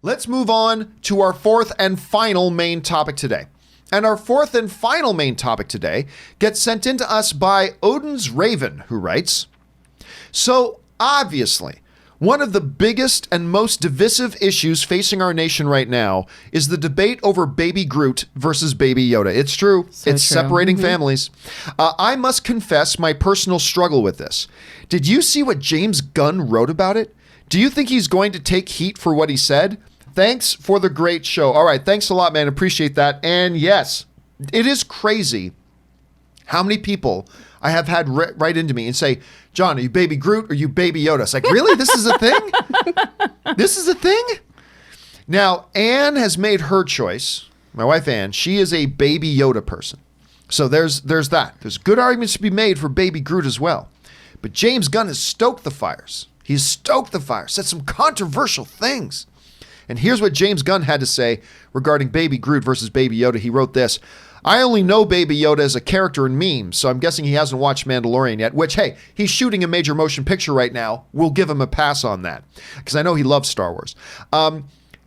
let's move on to our fourth and final main topic today. And our fourth and final main topic today gets sent in to us by Oden's Raven, who writes, so obviously, one of the biggest and most divisive issues facing our nation right now is the debate over Baby Groot versus Baby Yoda. It's true. It's true. separating families. I must confess my personal struggle with this. Did you see what James Gunn wrote about it? Do you think he's going to take heat for what he said? Thanks for the great show. All right. Thanks a lot, man. Appreciate that. And yes, it is crazy how many people I have had write into me and say, John, are you Baby Groot or are you Baby Yoda? It's like, really? This is a thing? This is a thing? Now, Anne has made her choice. My wife, Anne, she is a Baby Yoda person. So there's that. There's good arguments to be made for Baby Groot as well. But James Gunn has stoked the fires. He's stoked the fires, said some controversial things. And here's what James Gunn had to say regarding Baby Groot versus Baby Yoda. He wrote this. I only know Baby Yoda as a character in memes, so I'm guessing he hasn't watched Mandalorian yet, which, hey, he's shooting a major motion picture right now. We'll give him a pass on that, because I know he loves Star Wars.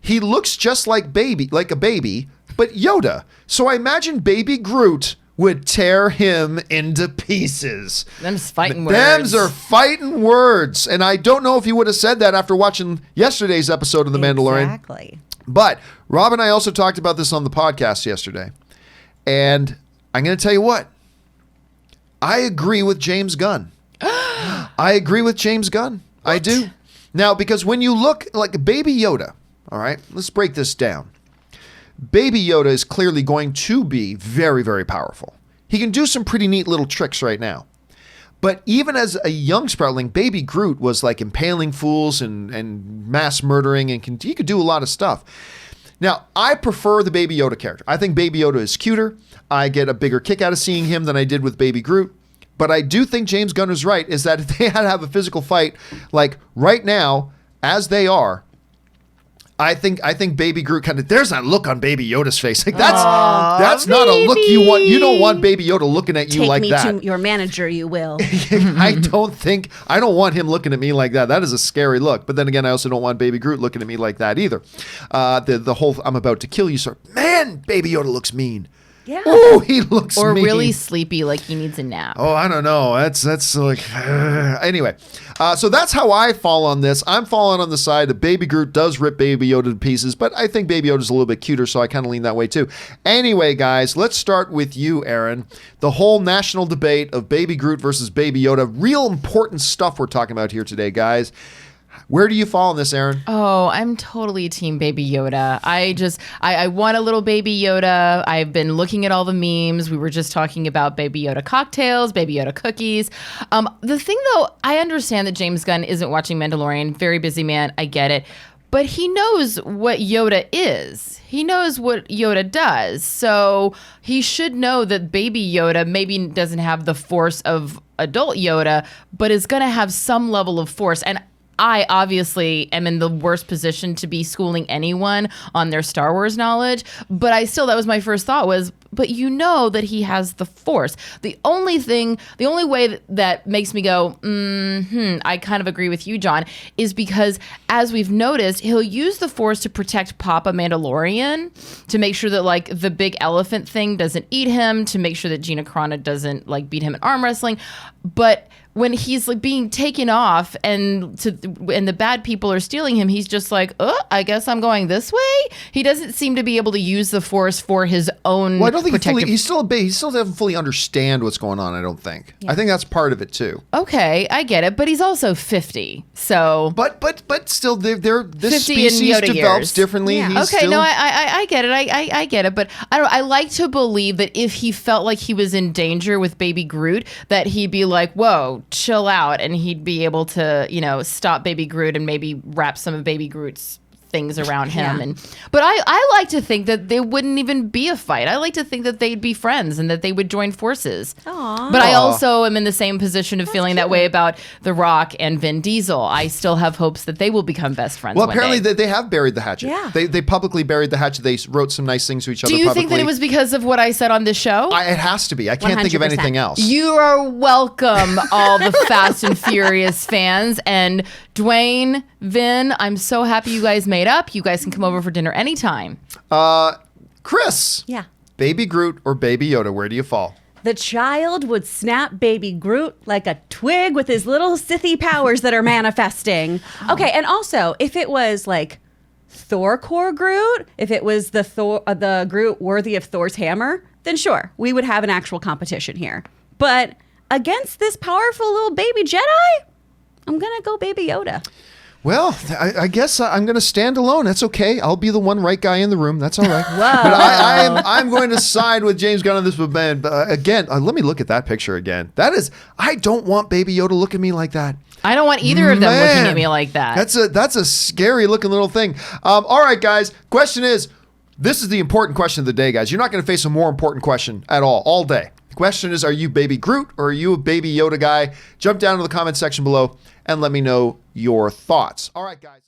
He looks just like a baby, but Yoda. So I imagine Baby Groot would tear him into pieces. Them's fighting words. Them's are fighting words. And I don't know if he would have said that after watching yesterday's episode of The Mandalorian. Exactly. But Rob and I also talked about this on the podcast yesterday. And I'm going to tell you what. I agree with James Gunn. I agree with James Gunn. What? I do. Now, because when you look like Baby Yoda, all right, let's break this down. Baby Yoda is clearly going to be very, very powerful. He can do some pretty neat little tricks right now. But even as a young sproutling, Baby Groot was like impaling fools and mass murdering, and he could do a lot of stuff. Now, I prefer the Baby Yoda character. I think Baby Yoda is cuter. I get a bigger kick out of seeing him than I did with Baby Groot. But I do think James Gunn is right, is that if they had to have a physical fight, like right now, as they are, I think Baby Groot kind of, there's that look on Baby Yoda's face. Like that's not a look you want. You don't want Baby Yoda looking at you like that. Take me to your manager, you will. I don't want him looking at me like that. That is a scary look. But then again, I also don't want Baby Groot looking at me like that either. The whole I'm about to kill you sort. Man, Baby Yoda looks mean. Yeah. Oh, he looks or mean. really sleepy, like he needs a nap. Oh, I don't know. That's like anyway. So that's how I fall on this. I'm falling on the side that Baby Groot does rip Baby Yoda to pieces, but I think Baby Yoda's a little bit cuter, so I kind of lean that way too. Anyway, guys, let's start with you, Aaron. The whole national debate of Baby Groot versus Baby Yoda. Real important stuff we're talking about here today, guys. Where do you fall on this, Aaron? Oh, I'm totally team Baby Yoda. I want a little Baby Yoda. I've been looking at all the memes. We were just talking about Baby Yoda cocktails, Baby Yoda cookies. The thing, though, I understand that James Gunn isn't watching Mandalorian. Very busy man. I get it. But he knows what Yoda is. He knows what Yoda does. So he should know that Baby Yoda maybe doesn't have the force of adult Yoda, but is going to have some level of force. And I obviously am in the worst position to be schooling anyone on their Star Wars knowledge, but that was my first thought was, but you know that he has the Force. The only way that makes me go, I kind of agree with you, John, is because as we've noticed, he'll use the Force to protect Papa Mandalorian, to make sure that like the big elephant thing doesn't eat him, to make sure that Gina Carano doesn't like beat him in arm wrestling, but when he's like being taken off and the bad people are stealing him, he's just like, I guess I'm going this way. He doesn't seem to be able to use the Force for his own. Well, I don't think he still doesn't fully understand what's going on. I don't think. Yeah. I think that's part of it too. Okay, I get it, but he's also 50, so. But still, this species develops differently. Yeah. Okay, no, I get it. I get it, but I don't. I like to believe that if he felt like he was in danger with Baby Groot, that he'd be like, whoa, chill out, and he'd be able to, stop Baby Groot and maybe wrap some of Baby Groot's things around him. Yeah. But I like to think that there wouldn't even be a fight. I like to think that they'd be friends and that they would join forces. Aww. But I also am in the same position of feeling that way about The Rock and Vin Diesel. I still have hopes that they will become best friends. Well, apparently they have buried the hatchet. Yeah. They publicly buried the hatchet. They wrote some nice things to each other publicly. Do you publicly. think that it was because of what I said on this show? It has to be. I can't think of 100%. anything else. You are welcome, all the Fast and Furious fans. And Dwayne, Vin, I'm so happy you guys made up. You guys can come over for dinner anytime. Chris. Yeah. Baby Groot or Baby Yoda, where do you fall? The child would snap Baby Groot like a twig with his little Sithy powers that are manifesting. Okay, and also, if it was like Thor core Groot, if it was the Groot worthy of Thor's hammer, then sure, we would have an actual competition here. But against this powerful little baby Jedi, I'm gonna go Baby Yoda. Well, I guess I'm going to stand alone. That's okay. I'll be the one right guy in the room. That's all right. But I'm going to side with James Gunn on this. But again, let me look at that picture again. I don't want Baby Yoda looking at me like that. I don't want either of them looking at me like that. That's a scary looking little thing. All right, guys. Question is, this is the important question of the day, guys. You're not going to face a more important question at all day. The question is, are you Baby Groot or are you a Baby Yoda guy? Jump down to the comment section below and let me know your thoughts. All right, guys.